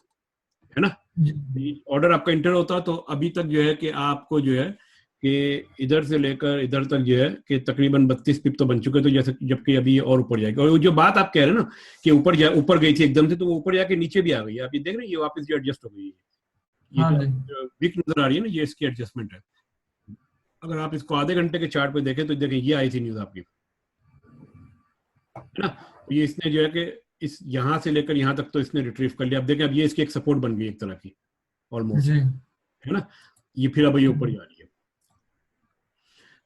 है ना। जी, ऑर्डर आपका इंटर होता तो अभी तक जो है कि आपको जो है कि इधर से लेकर इधर तक जो है कि तकरीबन 32 पिप तो बन चुके, तो जैसे जबकि अभी और ऊपर जाएगी। और जो बात आप कह रहे हैं ना कि ऊपर गई थी एकदम से, तो वो ऊपर जाके नीचे भी आ गई है। आप ये देख रहे हैं, ये वापस जो एडजस्ट हो गई है, ये हाँ जी, जो वीक नजर आ रही है ना, ये इसकी एडजस्टमेंट है। अगर आप इसको आधे घंटे के चार्ट पे देखें तो देखें ये आई थी न्यूज आपकी, है ना। ये इसने जो है कि इस यहाँ से लेकर यहाँ तक तो इसने रिट्रीव कर लिया। अब देखें, अब ये इसकी एक सपोर्ट बन गई एक तरह की ऑलमोस्ट, जी, है ना। ये फिर अब ये ऊपर जा रही है,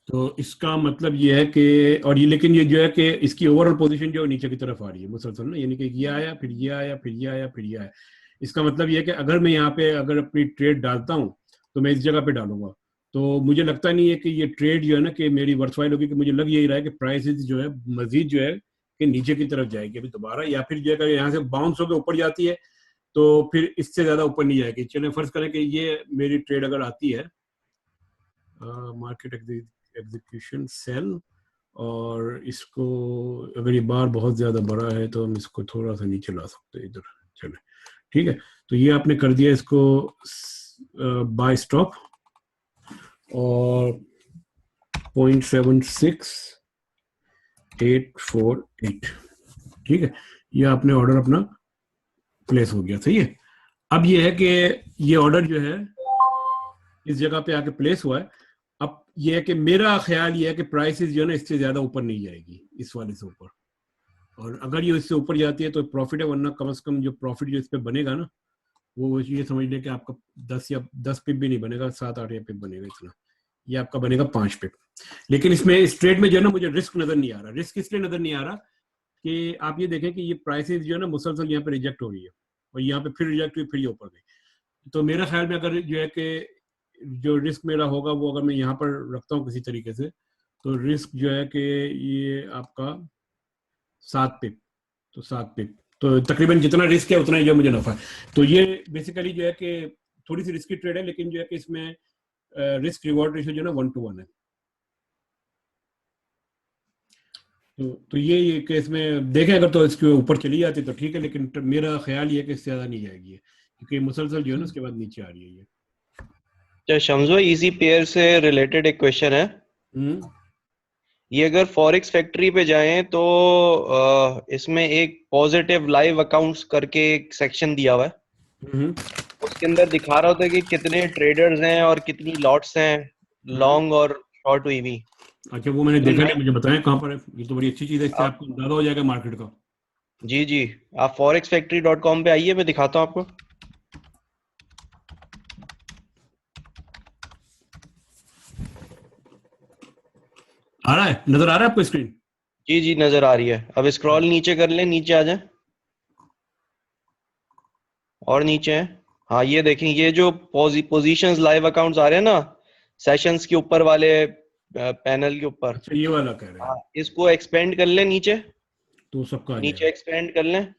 तो इसका मतलब ये है कि और ये, लेकिन ये जो है कि इसकी ओवरऑल पोजीशन जो नीचे की तरफ आ रही है मुसलसल ना, यानी कि ये आया फिर ये आया फिर ये आया फिर ये आया। इसका मतलब ये है कि अगर मैं यहाँ पे अगर अपनी ट्रेड डालता हूँ तो मैं इस जगह पे डालूंगा, तो मुझे लगता नहीं है कि ये ट्रेड जो है ना कि मेरी वर्थवाइल होगी, कि मुझे लग यही रहा है कि प्राइसेस जो है मजीद जो है कि नीचे की तरफ जाएगी अभी दोबारा, या फिर जो है यहाँ से बाउंस होकर ऊपर जाती है तो फिर इससे ज्यादा ऊपर नहीं जाएगी। चलिए फर्ज करें कि ये मेरी ट्रेड अगर आती है मार्केट एग्जीक्यूशन सेल, और इसको अगर ये बार बहुत ज्यादा बड़ा है तो हम इसको थोड़ा सा नीचे ला सकते हैं इधर। चले ठीक है, तो ये आपने कर दिया इसको बाय स्टॉप और 0.76848, ठीक है, ये आपने ऑर्डर अपना प्लेस हो गया, सही है। अब ये है कि ये ऑर्डर जो है इस जगह पे आके प्लेस हुआ है। अब ये है कि मेरा ख्याल ये है कि प्राइसेस जो है ना इससे ज्यादा ऊपर नहीं जाएगी, इस वाले से ऊपर, और अगर ये इससे ऊपर जाती है तो प्रॉफिट है, वरना कम से कम जो प्रॉफिट जो इस पे बनेगा ना वो ये समझ लें कि आपका 10 पिप भी नहीं बनेगा, 7-8 या पिप बनेगा इतना, ये आपका बनेगा 5 पिप। लेकिन इसमें इस ट्रेड में जो है ना मुझे रिस्क नजर नहीं आ रहा। रिस्क इसलिए नजर नहीं आ रहा कि आप ये देखें कि ये प्राइसेस जो है ना मुसलसल यहाँ पे रिजेक्ट हो रही है, और यहाँ पे फिर रिजेक्ट हुई फिर ये ऊपर गई। तो मेरा ख्याल में अगर जो है कि जो रिस्क मेरा होगा वो अगर मैं यहाँ पर रखता हूँ किसी तरीके से, तो रिस्क जो है कि ये आपका 7 पिप, तो 7 पिप, तो तकरीबन जितना रिस्क है उतना ही जो मुझे नफा है। तो ये बेसिकली जो है कि थोड़ी सी रिस्की ट्रेड है, लेकिन जो है कि इसमें रिस्क रिवॉर्ड रेशियो जो है ना 1:1 है। तो ये केस में देखें अगर तो इसके ऊपर चली जाती तो ठीक है, लेकिन मेरा ख्याल ये है कि इससे ज्यादा नहीं जाएगी है, क्योंकि मुसलसल जो है ना उसके बाद नीचे आ रही है ये। अच्छा शम्सो, इजी पेयर से रिलेटेड एक क्वेश्चन है। ये अगर फॉरेक्स फैक्ट्री पे जाएं तो इसमें एक पॉजिटिव लाइव अकाउंट्स करके एक सेक्शन दिया हुआ है, उसके अंदर दिखा रहा होता है कि कितने ट्रेडर्स हैं और कितनी लॉट्स हैं लॉन्ग और शॉर्ट हुई भी। अच्छा, वो मैंने देखा नहीं, मुझे बताएं कहाँ पर है। ये तो बड़ी अच्छी चीज है, इससे आपको अंदाजा हो जाएगा मार्केट का। जी जी, आप forexfactory.com पे आइए, मैं दिखाता हूँ आपको। आ रहा है, नजर आ रहा है आपको स्क्रीन? जी जी नजर आ रही है। अब स्क्रॉल नीचे कर लें, नीचे आ जाए और नीचे है। हाँ ये देखें, ये जो पोजीशंस लाइव अकाउंट्स आ रहे हैं ना सेशंस के ऊपर वाले पैनल के ऊपर। अच्छा, ये वाला कह रहे हैं। हाँ, इसको एक्सपेंड कर लें नीचे, तो सबका नीचे एक्सपेंड कर लें।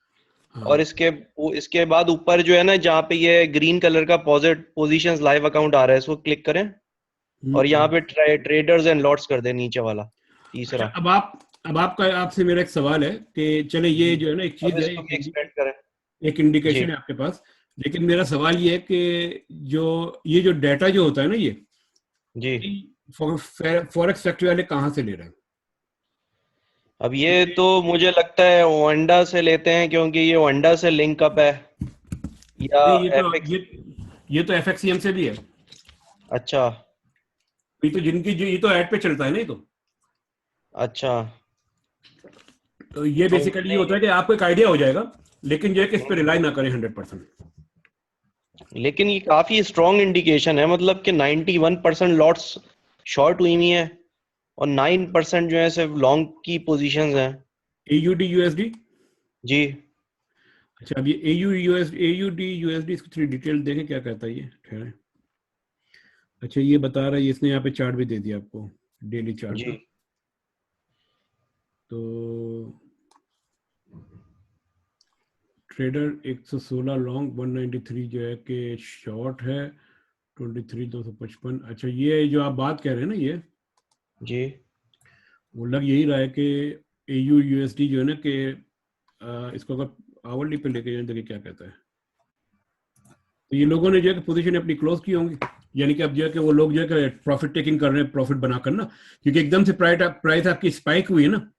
हाँ। और इसके बाद ऊपर जो है ना जहाँ पे ये ग्रीन कलर का पोजीशंस लाइव अकाउंट आ रहा है, इसको क्लिक करें और यहाँ पे ट्रेडर्स एंड लॉट्स कर दे, नीचे वाला तीसरा। अच्छा, अब आपसे मेरा एक सवाल है कि चले ये जो है ना एक चीज है, एक्सपेंड करें, एक इंडिकेशन है आपके पास, लेकिन मेरा सवाल ये है कि ये जो डाटा जो होता है ना ये जी फॉरेक्स फैक्ट्री वाले कहाँ से ले रहे हैं? अब ये तो मुझे लगता है ओंडा से लेते हैं, क्योंकि ये ओंडा से लिंक अप है, या ये तो FXCM से भी है। अच्छा, ये तो ये तो ऐड पे चलता है ना, ये तो। अच्छा, तो ये बेसिकली ये होता है कि आपको एक आइडिया हो जाएगा, लेकिन जो है कि इस पे रिलाई ना करें 100%। लेकिन ये काफी स्ट्रॉन्ग इंडिकेशन है, मतलब कि 91% लॉट्स शॉर्ट हुई हुई है और 9% जो है सिर्फ लॉन्ग की पोजीशंस हैं। AUD USD जी अच्छा, अब ये AUD USD इसकी थोड़ी डिटेल देखें क्या कहता है ये, ठहरे। अच्छा, ये बता रहा है, इसने यहाँ पे चार्ट भी दे दिया आपको, डेली चार्ट जी। ना। तो ट्रेडर 116 लॉन्ग, 193 जो है कि शॉर्ट है, 23 255। अच्छा, ये जो आप बात कह रहे हैं ना, ये जी वो लग यही रहा है कि AUD जो है ना कि इसको अगर आवरली पे लेके जाए, देखिए क्या कहता है। तो ये लोगों ने जो है कि पोजीशन अपनी क्लोज की होंगी, यानी कि अब जो है कि वो लोग जो है कि प्रॉफिट टेकिंग कर रहे हैं, प्रॉफिट बनाकर ना, क्योंकि एकदम से प्राइस आपकी स्पाइक हुई है ना।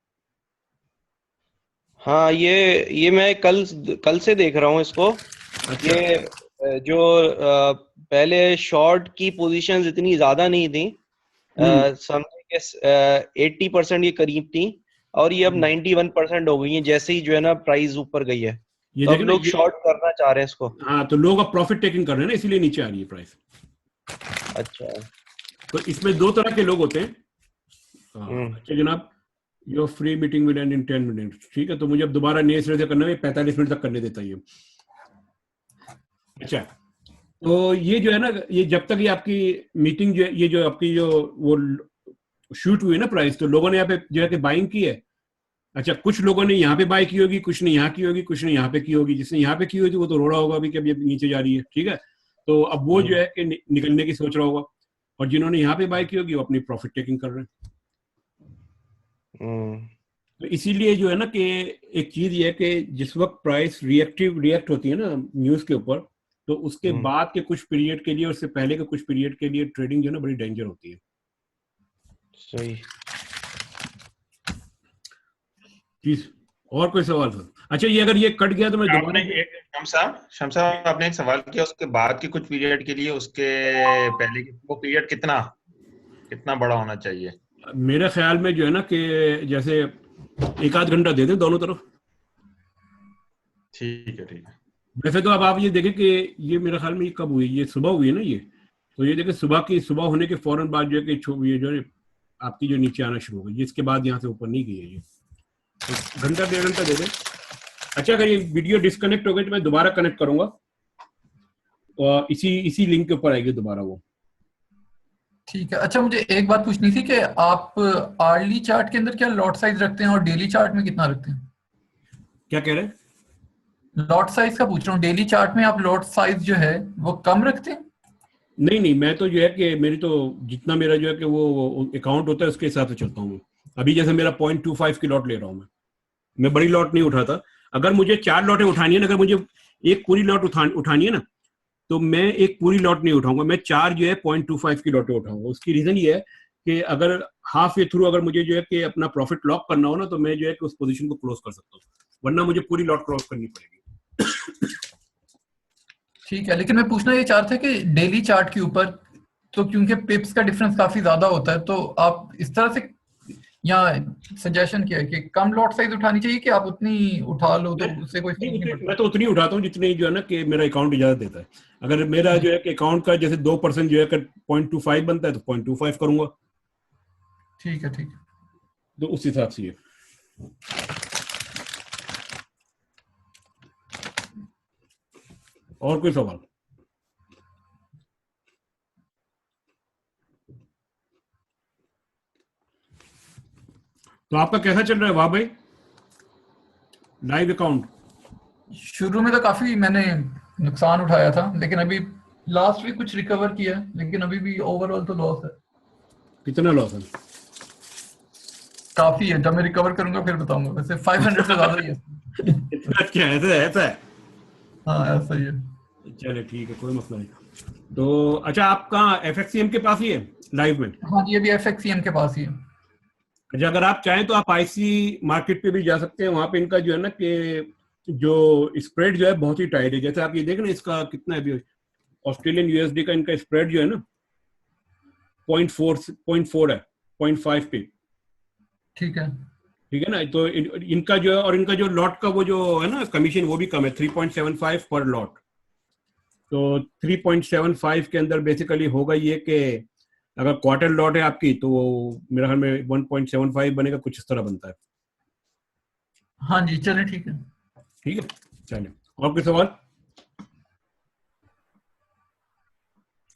हाँ, ये मैं कल से देख रहा हूँ इसको। अच्छा। ये जो पहले शॉर्ट की पोजीशंस इतनी ज्यादा नहीं थी, समझे कि 80% ये करीब थी, और ये अब 91% हो गई है जैसे ही जो है ना प्राइस ऊपर गई है। ये तो अब देखे ना, लोग ये शॉर्ट करना चाह रहे हैं इसको। हाँ, तो लोग अब प्रॉफिट टेकिंग कर रहे हैं ना, इसीलिए नीचे आ रही है प्राइस। अच्छा। तो इसमें दो तरह के लोग होते हैं। हम्म। अच्छा जनाब, your free meeting will and in 10 minute. ठीक है, तो मुझे अब दोबारा नए सिरे से करना है, 45 मिनट तक करने देता है ये। अच्छा, तो ये जो है ना, ये जब तक ये आपकी मीटिंग जो है, ये जो आपकी जो वो शूट हुई है ना प्राइस, तो लोगों ने यहाँ पे जो है कि बाइंग की है। अच्छा, कुछ लोगों ने यहाँ पे बाय की होगी, कुछ ने यहाँ की होगी, कुछ ने यहाँ पे की होगी। जिसने यहाँ पे की होगी वो तो रो रहा होगा अभी कि अभी नीचे जा रही है। ठीक है, तो अब वो जो है कि निकलने की सोच रहा होगा, और जिन्होंने यहाँ पे बाय की होगी वो अपनी प्रॉफिट टेकिंग कर रहे हैं। तो इसीलिए जो है ना कि एक चीज ये है कि जिस वक्त प्राइस रिएक्ट होती है ना न्यूज के ऊपर, तो उसके बाद के कुछ पीरियड के लिए, उससे पहले के कुछ पीरियड के लिए ट्रेडिंग जो है ना बड़ी डेंजर होती है। सही। चीज और कोई सवाल सर? अच्छा, ये अगर ये कट गया तो मैं दोबारा शम साहब आपने एक सवाल किया उसके बाद के कुछ पीरियड के लिए, उसके पहले वो पीरियड कितना बड़ा होना चाहिए? मेरे ख्याल में जो है ना कि जैसे 1 आध घंटा दे दें दोनों तरफ। ठीक है। वैसे तो अब आप ये देखें कि ये मेरे ख्याल में ये कब हुई, ये सुबह हुई है ना ये, तो ये देखें सुबह होने के फौरन बाद जो है कि ये जो है आपकी जो नीचे आना शुरू हो गई, जिसके बाद यहाँ से ऊपर नहीं गई है ये। तो घंटा 1.5 घंटा दे दें। अच्छा, अगर ये वीडियो डिस्कनेक्ट हो गई तो मैं दोबारा कनेक्ट करूंगा, और इसी लिंक के ऊपर आएगी दोबारा वो। ठीक है। अच्छा, मुझे एक बात पूछनी थी कि आप आर्ली चार्ट के अंदर क्या लॉट साइज रखते हैं और डेली चार्ट में कितना रखते हैं? क्या कह रहे हैं? लॉट साइज का पूछ रहा हूँ। डेली चार्ट में आप लॉट साइज जो है वो कम रखते हैं? नहीं, मैं तो जो है कि मेरी तो जितना मेरा जो है कि वो अकाउंट होता है उसके हिसाब से चलता हूँ। अभी जैसे मेरा 0.25 की लॉट ले रहा हूँ मैं बड़ी लॉट नहीं उठाता। अगर मुझे 4 लॉटें उठानी है ना, अगर मुझे एक पूरी लॉट उठानी है ना, तो मैं एक पूरी लॉट नहीं उठाऊंगा, मैं 4 जो है 0.25 की लॉटें उठाऊंगा। उसकी रीजन ये है कि अगर हाफ वे थ्रू अगर मुझे जो है कि अपना प्रॉफिट लॉक करना हो ना, तो मैं जो है कि उस पोजीशन को क्लोज कर सकता हूँ, वरना मुझे पूरी लॉट क्रॉस करनी पड़ेगी। ठीक है, लेकिन मैं पूछना ये चाह रहा था कि डेली चार्ट के ऊपर तो क्योंकि पिप्स का डिफरेंस काफी ज्यादा होता है, तो आप इस तरह से या सजेशन किया है कि कम लॉट साइज उठानी चाहिए कि आप उतनी उठा लो तो उससे कोई फर्क नहीं पड़ता? मैं तो उतनी उठाता हूँ जितनी जो है ना कि मेरा अकाउंट इजाजत देता है। अगर मेरा जो है कि अकाउंट का जैसे 2% जो है कि 0.25 बनता है तो 0.25 करूंगा। ठीक है। तो उस हिसाब से ये। और कोई सवाल? तो आपका कैसा चल रहा है वाह भाई लाइव अकाउंट? शुरू में तो काफी मैंने नुकसान उठाया था, लेकिन अभी लास्ट वीक कुछ रिकवर किया, लेकिन अभी भी ओवरऑल तो लॉस है। कितना लॉस है? काफी है, जब मैं रिकवर करूंगा फिर बताऊंगा। वैसे 500 से ज्यादा ही है। इतना क्या ऐसा है? हाँ, ऐसा ही है। चले ठीक है, कोई मसला नहीं। तो अच्छा, आप कहाँ FXCM के पास ही है लाइव में? हाँ जी, अभी FXCM के पास ही है। अच्छा, अगर आप चाहें तो आप IC मार्केट पे भी जा सकते हैं। वहां पे इनका जो है ना कि जो स्प्रेड जो है बहुत ही टाइट है। जैसे आप ये देख ना, इसका कितना है अभी ऑस्ट्रेलियन USD का इनका स्प्रेड जो है ना 0.4 है 0.5 पे। ठीक है ना, तो इनका जो है, और इनका जो लॉट का वो जो है ना कमीशन वो भी कम है, 3.75 पर लॉट। तो 3.75 के अंदर बेसिकली होगा ये कि अगर क्वार्टर लॉट है आपकी तो मेरे ख्याल में 1.75 बनेगा, कुछ इस तरह बनता है। हाँ जी, चले ठीक है। ठीक है, चलिए और कोई सवाल?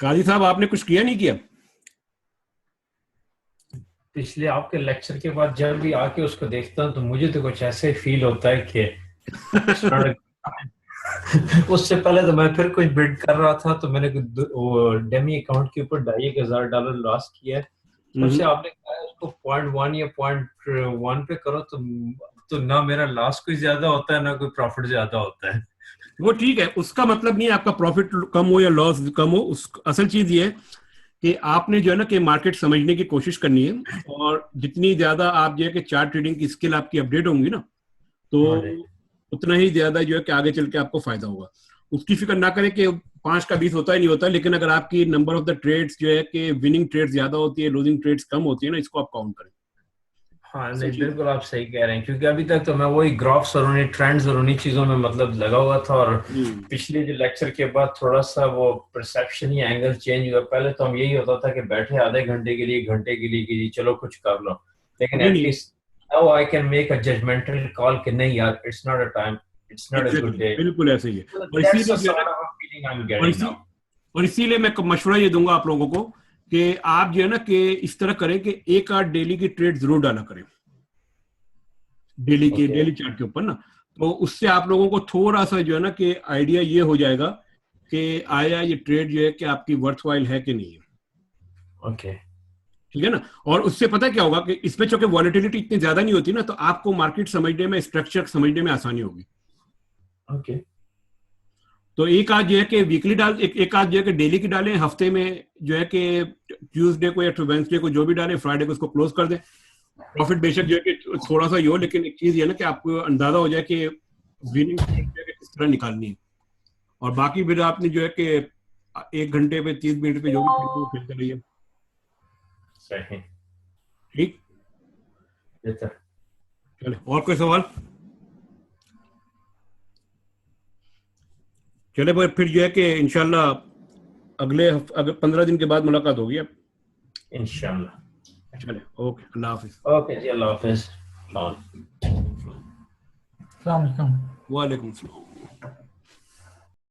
काजी साहब आपने कुछ किया नहीं किया? पिछले आपके लेक्चर के बाद जब भी आके उसको देखता हूँ तो मुझे तो कुछ ऐसे फील होता है कि उससे पहले तो मैं फिर कुछ बिड कर रहा था, तो मैंने वो डेमी अकाउंट के ऊपर $2,000 लॉस किया है। उससे आपने कहा उसको 0.1 या 0.1 पे करो तो ना मेरा लॉस कोई ज्यादा होता है ना कोई प्रॉफिट ज्यादा होता है। वो ठीक है, उसका मतलब नहीं है आपका प्रॉफिट कम हो या लॉस कम हो। उस असल चीज ये है कि आपने जो है ना कि मार्केट समझने की कोशिश करनी है, और जितनी ज्यादा आप जो है कि चार्ट ट्रेडिंग की स्किल आपकी अपडेट होंगी ना, तो उतना ही ज्यादा जो है कि आगे चल के आपको फायदा होगा। उसकी फिक्र ना करें कि 5 का 20 होता ही नहीं होता, लेकिन अगर आपकी नंबर ऑफ द ट्रेड्स जो है कि विनिंग ट्रेड्स ज्यादा होती है, लूजिंग ट्रेड्स कम होती है ना, इसको आप काउंट करें। हाँ नहीं, बिल्कुल आप सही कह रहे हैं, क्योंकि अभी तक तो मैं वही ग्राफ्स और उन्हीं ट्रेंड्स और उन्हीं चीजों में मतलब लगा हुआ था, और पिछले जो लेक्चर के बाद थोड़ा सा वो परसेप्शन या एंगल चेंज हुआ। पहले तो हम यही होता था कि बैठे आधे घंटे के लिए, घंटे के लिए कि चलो कुछ कर लो, लेकिन at least now I can make a judgemental call कि नहीं यार, it's not a time, it's not a good day. बिल्कुल ऐसे ही है। और इसीलिए मैं मशवरा ये दूंगा आप लोगों को कि आप जो है ना कि इस तरह करें कि एक आध डेली की ट्रेड जरूर डाला करें, डेली चार्ट के ऊपर ना। तो उससे आप लोगों को थोड़ा सा जो है ना कि आइडिया ये हो जाएगा कि आया ये ट्रेड जो है कि आपकी वर्थवाइल है कि नहीं है। ओके, ठीक है ना। और उससे पता क्या होगा कि इसमें चूंकि वॉलेटिलिटी इतनी ज्यादा नहीं होती ना, तो आपको मार्केट समझने में, स्ट्रक्चर समझने में आसानी होगी। ओके, तो एक आध जो है कि वीकली डाल, एक आध जो है कि डेली की डालें, हफ्ते में जो है कि ट्यूसडे को या वेडनेसडे को जो भी डालें, फ्राइडे को उसको क्लोज कर दें। प्रॉफिट बेशक जो है कि थोड़ा सा ही हो, लेकिन एक चीज ये ना कि आपको अंदाजा हो जाए कि विनिंग किस तरह निकालनी है। और बाकी फिर आपने जो है कि 1 घंटे पे 30 मिनट पे जो भी खेलते रहिए। सही, ठीक, चले। और कोई सवाल? चले भाई, फिर जो है कि इंशाल्लाह अगर 15 दिन के बाद मुलाकात होगी अब इंशाल्लाह। चले, ओके, अल्लाह हाफिज। ओके जी, अल्लाह हाफिज। अस्सलाम वालेकुम। वालेकुम सलाम।